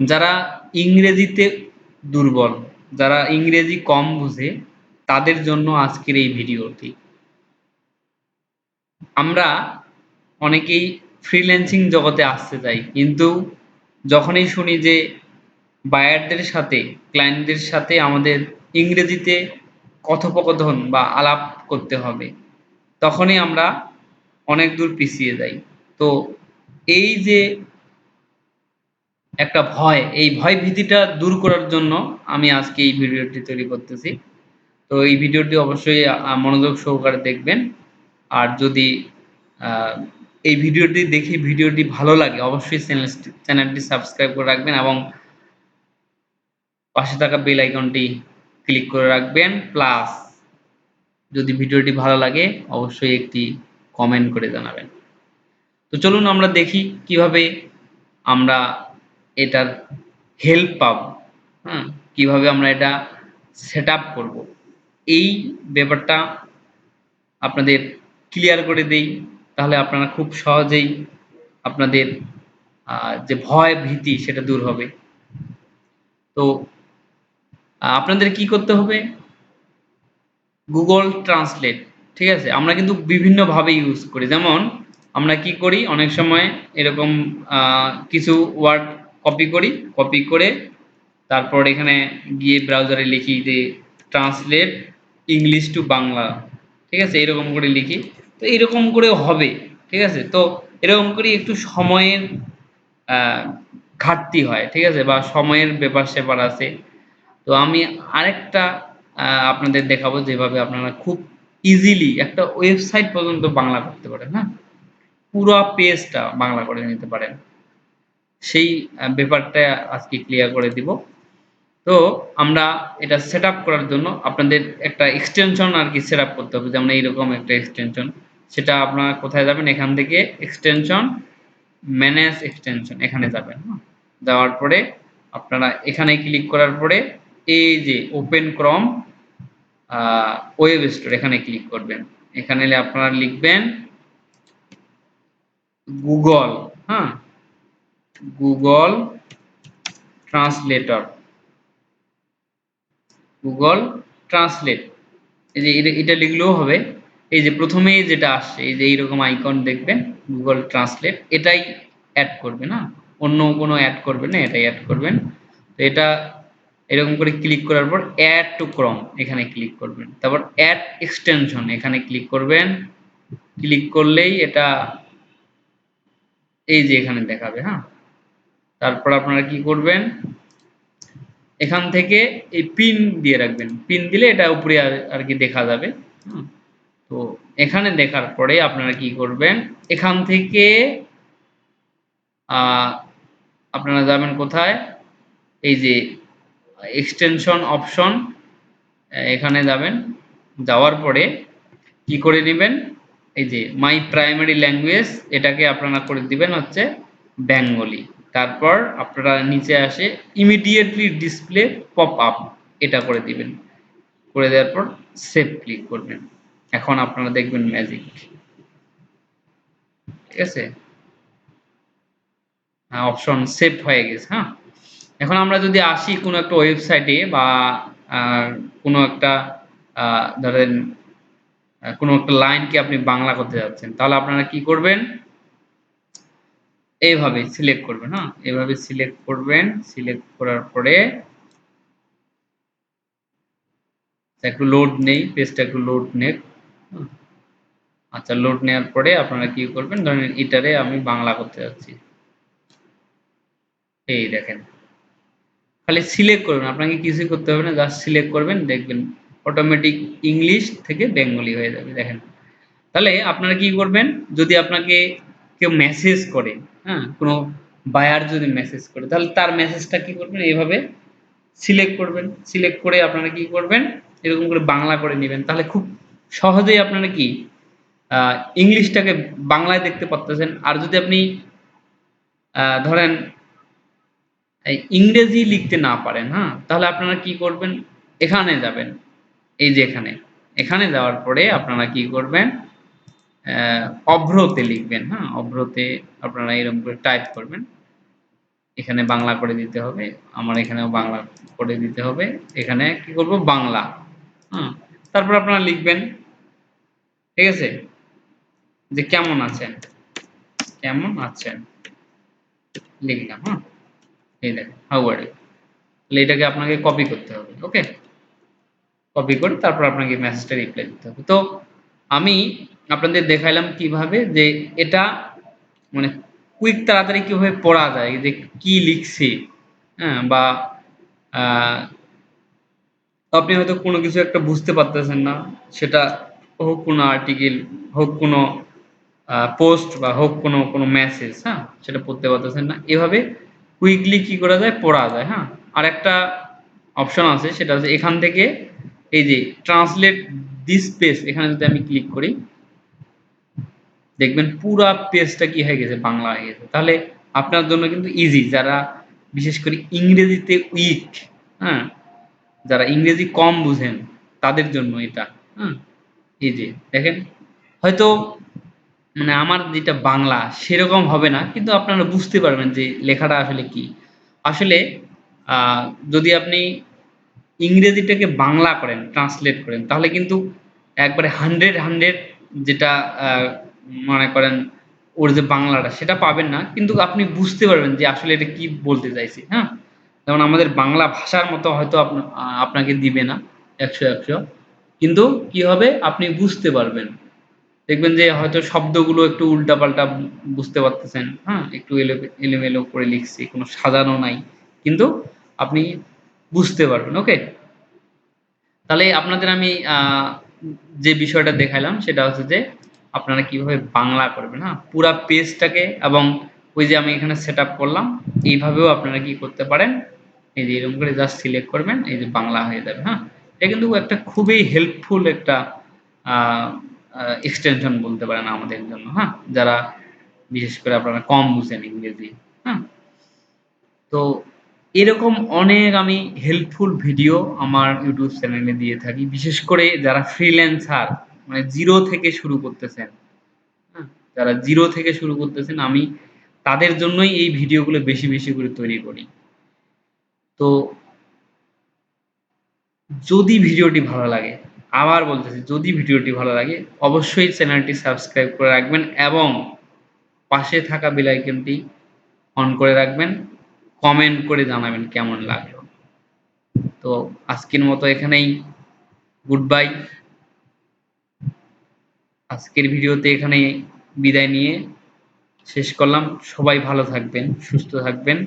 যারা ইংরেজিতে দুর্বল, যারা ইংরেজি কম বুঝে, তাদের জন্য আজকের এই ভিডিওটি। আমরা অনেকেই ফ্রিল্যান্সিং জগতে আসতে চাই, কিন্তু যখনই শুনি যে বায়ারদের সাথে, ক্লায়েন্টদের সাথে আমাদের ইংরেজিতে কথোপকথন বা আলাপ করতে হবে, তখনই আমরা অনেক দূর পিছিয়ে যাই। তো এই যে একটা ভয়, এই ভয় ভীতিটা দূর করার জন্য আমি আজকে এই ভিডিওটি তৈরি করতেছি। তো এই ভিডিওটি অবশ্যই মনোযোগ সহকারে দেখবেন। আর যদি আ এই ভিডিওটি দেখে ভিডিওটি ভালো লাগে, অবশ্যই চ্যানেলটি সাবস্ক্রাইব করে রাখবেন এবং পাশে থাকা বেল আইকনটি ক্লিক করে রাখবেন। প্লাস যদি ভিডিওটি ভালো লাগে অবশ্যই একটি কমেন্ট করে জানাবেন। তো চলুন আমরা দেখি কিভাবে আমরা এটার হেল্প পাবো। হ্যাঁ? কিভাবে আমরা এটা সেটআপ করব। এই ব্যাপারটা আপনাদের ক্লিয়ার করে দেই। তাহলে আপনারা খুব সহজেই আপনাদের যে ভয় ভীতি সেটা দূর হবে। তো আপনাদের কি করতে হবে? Google Translate, ঠিক আছে? আমরা কিন্তু বিভিন্নভাবে ইউজ করি। যেমন আমরা কি করি? অনেক সময় এরকম আ কিছু ওয়ার্ড কপি করি। কপি করে তারপর এখানে গিয়ে ব্রাউজারে লিখি যে ট্রান্সলেট ইংলিশ টু বাংলা। ঠিক আছে? এরকম করে লিখি। তো এরকম করেও হবে। ঠিক আছে? তো এরকম করে একটু সময়ের আ ঘাটতি হয়। ঠিক আছে? বা সময়ের ব্যাপার-স্যাপার আছে। তো আমি আরেকটা আপনাদের দেখাবো যেভাবে আপনারা খুব ইজিলি একটা ওয়েবসাইট পর্যন্ত বাংলা করতে পারেন, হ্যাঁ? পুরা পেজটা বাংলা করে নিতে পারেন। সেই ব্যাপারটা আজকে ক্লিয়ার করে দিব। তো আমরা এটা সেটআপ করার জন্য আপনাদের একটা এক্সটেনশন আরকি সেটআপ করতে হবে। যেমন এইরকম একটা এক্সটেনশন। সেটা আপনারা কোথায় যাবেন? এখান থেকে এক্সটেনশন, ম্যানেজ এক্সটেনশন এখানে যাবেন, হ্যাঁ? যাওয়ার পরে আপনারা এখানে ক্লিক করার পরে এই যে ওপেন ক্রম আ ওয়েব স্টোর এখানে ক্লিক করবেন। এখানে এলে আপনারা লিখবেন গুগল, হ্যাঁ? Google translator. Google translate. এই যে এটা লিখলেও হবে। এই যে ১ম এই যেটা আসছে, এই যে এইরকম আইকন দেখবেন গুগল ট্রান্সলেট এটাই এড করবেন, হ্যাঁ? অন্য কোনো এড করবেন না, এটাই এড করবেন। তো এটা এরকম করে ক্লিক করার পর এড টু ক্রম এখানে ক্লিক করবেন। তারপর এড এক্সটেনশন এখানে ক্লিক করবেন। ক্লিক করলেই এটা এই যে এখানে দেখাবে, হ্যাঁ? তারপর আপনারা কি করবেন? এখান থেকে এই পিন দিয়ে রাখবেন। পিন দিলে এটা উপরে আরকি দেখা যাবে। হুম? তো এখানে দেখার পরে আপনারা কি করবেন? এখান থেকে আ আপনারা যাবেন কোথায়? এই যে এক্সটেনশন অপশন এখানে যাবেন। যাওয়ার পরে কি করে নিবেন? এই যে মাই প্রাইমারি ল্যাঙ্গুয়েজ এটাকে আপনারা করে দিবেন হচ্ছে বেঙ্গলি। তারপর আপনারা নিচে আসে ইমিডিয়েটলি ডিসপ্লে পপ আপ এটা করে দিবেন। করে দেওয়ার পর সেভ ক্লিক করবেন। এখন আপনারা দেখবেন ম্যাজিক। ঠিক আছে? অপশন সেভ হয়ে গেছে, হ্যাঁ? এখন আমরা যদি আসি কোনো একটা ওয়েবসাইটে বা আ কোনো একটা আ ধরেন কোনো একটা লাইনকে আপনি বাংলা করতে যাচ্ছেন। তাহলে আপনারা কি করবেন? এইভাবে সিলেক্ট করবেন, হ্যাঁ? এভাবে সিলেক্ট করবেন। সিলেক্ট করার পরে একটু লোড নেই, পেজটা একটু লোড নেক। হুম? আচ্ছা লোড নেওয়ার পরে আপনারা কি করবেন? ধরেন এটারে আমি বাংলা করতে যাচ্ছি। এই দেখেন। খালি সিলেক্ট করবেন। আপনাকে কিছুই করতে হবে না। জাস্ট সিলেক্ট করবেন দেখবেন অটোমেটিক ইংলিশ থেকে বেঙ্গলি হয়ে যাবে দেখেন। তাহলে আপনারা কি করবেন? যদি আপনাকে কেউ মেসেজ করে, হ্যাঁ? কোনো বায়ার যদি মেসেজ করে তাহলে তার মেসেজটা কি করবেন? এভাবে সিলেক্ট করবেন। সিলেক্ট করে আপনারা কি করবেন? এরকম করে বাংলা করে নিবেন। তাহলে খুব সহজেই আপনারা কি আ ইংলিশটাকে বাংলায় দেখতে পারতেছেন। আর যদি আপনি ধরেন এই ইংরেজি লিখতে না পারেন, হ্যাঁ? তাহলে আপনারা কি করবেন? এখানে যাবেন। এই যে এখানে। এখানে যাওয়ার পরে আপনারা কি করবেন? অভ্রতে লিখবেন, হ্যাঁ? অভ্রতে আপনারা এরকম করে টাইপ করবেন। এখানে বাংলা করে দিতে হবে, আমার এখানেও বাংলা করে দিতে হবে। এখানে কি করব, বাংলা। তারপর আপনারা লিখবেন, ঠিক আছে, যে কেমন আছেন, কেমন আছেন লিখলাম। এই দেখেন, হাউ আর ইউ। তাহলে এটাকে আপনাকে কপি করতে হবে। ওকে, কপি করে তারপর আপনাকে মেসেজটা রিপ্লাই দিতে হবে। তো আমি আপনাদের দেখাইলাম কিভাবে যে এটা মানে কুইক তাড়াতাড়ি কিভাবে পড়া যায়, যে কি লিখছি, বা আপনি হয়তো কোনো কিছু একটা বুঝতে পারতেছেন না, সেটা হোক কোনো আর্টিকেল, হোক কোনো পোস্ট, বা হোক কোনো মেসেজ, সেটা পড়তে পারতেছেন না, এভাবে কুইকলি কি করা যায়, পড়া যায়। আর একটা অপশন আছে, সেটা হচ্ছে এখান থেকে এই যে ট্রান্সলেট দিস পেজ, এখানে যদি আমি ক্লিক করি, দেখবেন পুরা পেজটা কি হয়ে গেছে, বাংলা হয়ে গেছে। তাহলে আপনার জন্য কিন্তু ইজি, যারা বিশেষ করে ইংরেজিতে উইক, হ্যাঁ যারা ইংরেজি কম বুঝেন, তাদের জন্য এটা। হ্যাঁ এই যে দেখেন, হয়তো মানে আমার যেটা বাংলা সেরকম হবে না, কিন্তু আপনারা বুঝতে পারবেন যে লেখাটা আসলে কি। আসলে আহ, যদি আপনি ইংরেজিটাকে বাংলা করেন, ট্রান্সলেট করেন, তাহলে কিন্তু একবারে 100 যেটা আহ, মনে করেন ওর যে বাংলাটা সেটা পাবেন না, কিন্তু আপনি বুঝতে পারবেন যে আসলে এটা কি বলতে চাইছে। যেমন আমাদের বাংলা ভাষার মতো হয়তো আপনাকে দিবে না 100 কিন্তু কি হবে, আপনি বুঝতে পারবেন। দেখবেন যে হয়তো শব্দগুলো একটু উল্টাপাল্টা বুঝতে পারতেছেন, একটু এলোমেলো করে লিখছি, কোনো সাজানো নাই, কিন্তু আপনি বুঝতে পারবেন। ওকে, তাহলে আপনাদের আমি যে বিষয়টা দেখাইলাম সেটা হচ্ছে যে আপনারা কিভাবে বাংলা করবেন, পুরা পেজটাকে। এবং ওই যে আমি এখানে সেট আপ করলাম, এইভাবেও আপনারা কি করতে পারেন, এই যে এরকম করে জাস্ট সিলেক্ট করবেন, এই যে বাংলা হয়ে যাবে। এটা কিন্তু একটা খুবই হেল্পফুল একটা এক্সটেনশন বলতে পারেন আমাদের জন্য, যারা বিশেষ করে আপনারা কম বুঝেন ইংরেজি। হ্যাঁ তো এরকম অনেক আমি হেল্পফুল ভিডিও আমার ইউটিউব চ্যানেলে দিয়ে থাকি, বিশেষ করে যারা ফ্রিল্যান্সার, মানে জিরো থেকে শুরু করতেছেন। হ্যাঁ যারা জিরো থেকে শুরু করতেছেন, আমি তাদের জন্যই এই ভিডিওগুলো বেশি বেশি করে তৈরি করি। তো যদি ভিডিওটি ভালো লাগে, আবার বলতেছি, যদি ভিডিওটি ভালো লাগে, অবশ্যই চ্যানেলটি সাবস্ক্রাইব করে রাখবেন এবং পাশে থাকা বেল আইকনটি অন করে রাখবেন। কমেন্ট করে জানাবেন কেমন লাগলো। তো আজকের মতো এখানেই গুড বাই। আজকের ভিডিওতে এখানে বিদায় নিয়ে শেষ করলাম। সবাই ভালো থাকবেন, সুস্থ থাকবেন।